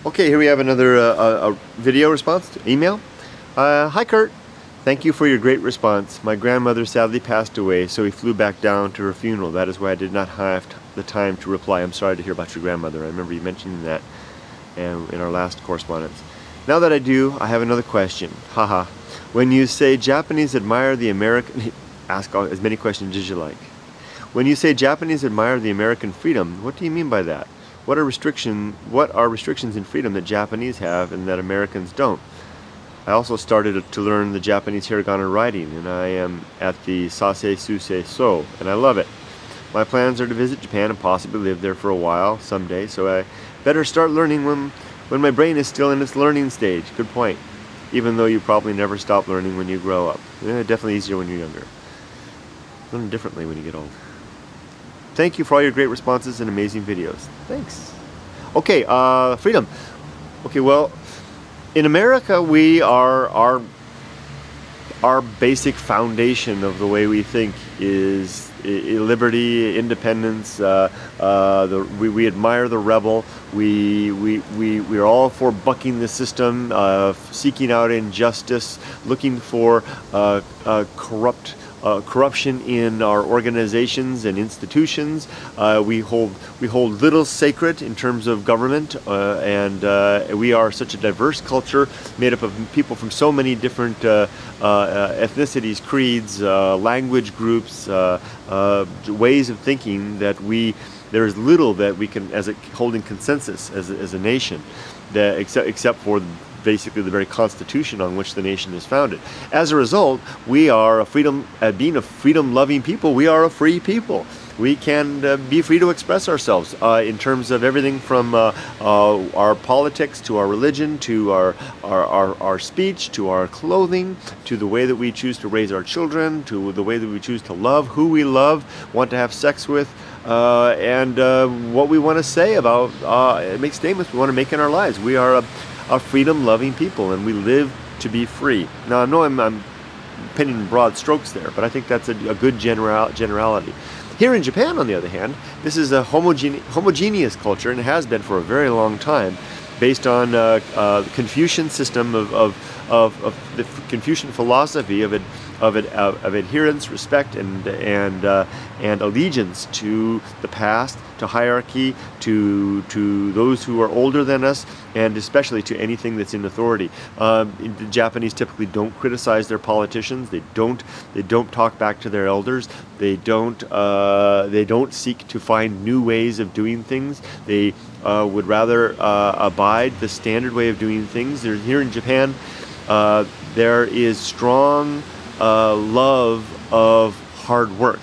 Okay, here we have another a video response to email. Hi Kurt, thank you for your great response. My grandmother sadly passed away, so we flew back down to her funeral. That is why I did not have the time to reply. I'm sorry to hear about your grandmother. I remember you mentioning that in our last correspondence. Now that I do, I have another question. Haha. When you say Japanese admire the American... Ask as many questions as you like. When you say Japanese admire the American freedom, what do you mean by that? What are restrictions in freedom that Japanese have and that Americans don't? I also started to learn the Japanese hiragana writing, and I am at the Sase Suse So, and I love it. My plans are to visit Japan and possibly live there for a while someday, so I better start learning when my brain is still in its learning stage. Good point. Even though you probably never stop learning when you grow up. Definitely easier when you're younger. Learn differently when you get old. Thank you for all your great responses and amazing videos. Thanks. Okay, freedom. Okay, well, in America, we are our basic foundation of the way we think is liberty, independence. We admire the rebel. We are all for bucking the system, seeking out injustice, looking for corruption in our organizations and institutions. We hold little sacred in terms of government, and we are such a diverse culture made up of people from so many different ethnicities, creeds, language groups, ways of thinking that there is little that we can hold in consensus as a nation, that except for basically the very constitution on which the nation is founded. As a result, we are being a freedom-loving people. We are a free people. We can be free to express ourselves in terms of everything from our politics to our religion to our speech to our clothing to the way that we choose to raise our children to the way that we choose to love who we love, want to have sex with, and what we want to say about make statements we want to make in our lives. We are a freedom-loving people, and we live to be free. Now, I know I'm pinning broad strokes there, but I think that's a good generality. Here in Japan, on the other hand, this is a homogeneous culture, and it has been for a very long time, based on the Confucian system of the Confucian philosophy of adherence, respect, and allegiance to the past, to hierarchy, to those who are older than us, and especially to anything that's in authority. The Japanese typically don't criticize their politicians. They don't talk back to their elders. They don't seek to find new ways of doing things. They would rather abide the standard way of doing things. Here in Japan, there is strong love of hard work.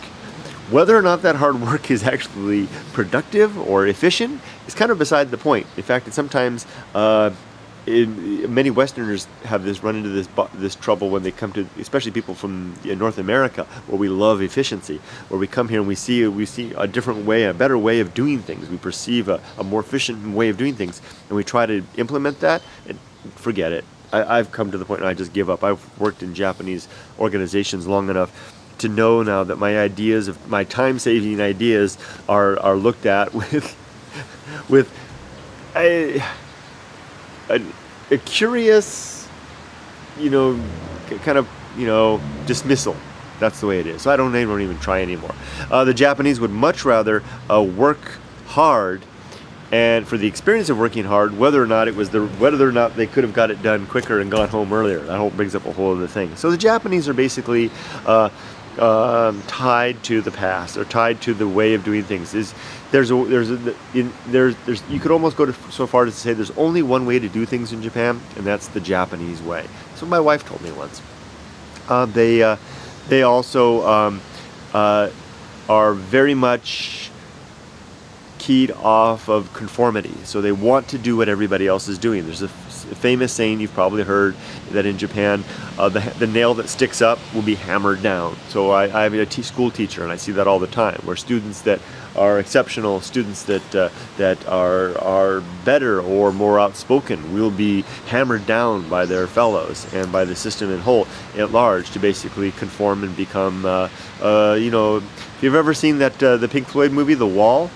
Whether or not that hard work is actually productive or efficient is kind of beside the point. In fact, sometimes many Westerners have run into this trouble when they come to, especially people from North America, where we love efficiency, where we come here and we see a different way, a better way of doing things. We perceive a more efficient way of doing things, and we try to implement that, and forget it. I've come to the point where I just give up. I've worked in Japanese organizations long enough to know now that my ideas, my time-saving ideas, are looked at with a curious, kind of, dismissal. That's the way it is. So I don't even try anymore. The Japanese would much rather work hard, and for the experience of working hard, whether or not they could have got it done quicker and gone home earlier. That brings up a whole other thing. So the Japanese are basically tied to the past, or tied to the way of doing things. You could almost go so far as to say there's only one way to do things in Japan, and that's the Japanese way. So my wife told me once. They also are very much keyed off of conformity, so they want to do what everybody else is doing. There's a famous saying you've probably heard that in Japan, the nail that sticks up will be hammered down. So I'm a school teacher, and I see that all the time, where students that are exceptional, students that are better or more outspoken will be hammered down by their fellows and by the system at large to basically conform and become, if you've ever seen the Pink Floyd movie, The Wall,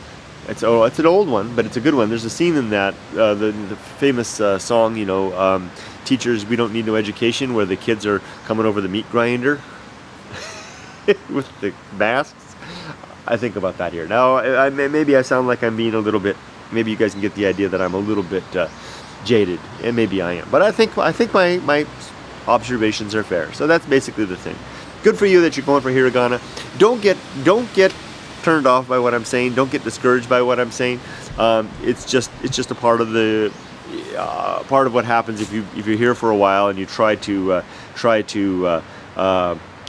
It's an old one, but it's a good one. There's a scene in that, the famous song, you know, Teachers, We Don't Need No Education, where the kids are coming over the meat grinder with the masks. I think about that here. Now, maybe I sound like I'm being a little bit, maybe you guys can get the idea that I'm a little bit jaded, and maybe I am. But I think my observations are fair. So that's basically the thing. Good for you that you're going for hiragana. Don't get turned off by what I'm saying. Don't get discouraged by what I'm saying. It's just a part of the part of what happens if you're here for a while and you try to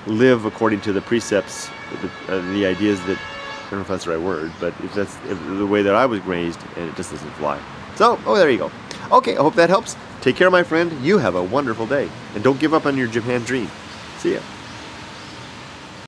live according to the precepts, the ideas that, I don't know if that's the right word, but if the way that I was raised, and it just doesn't fly. So, there you go. Okay, I hope that helps. Take care, my friend. You have a wonderful day, and don't give up on your Japan dream. See ya.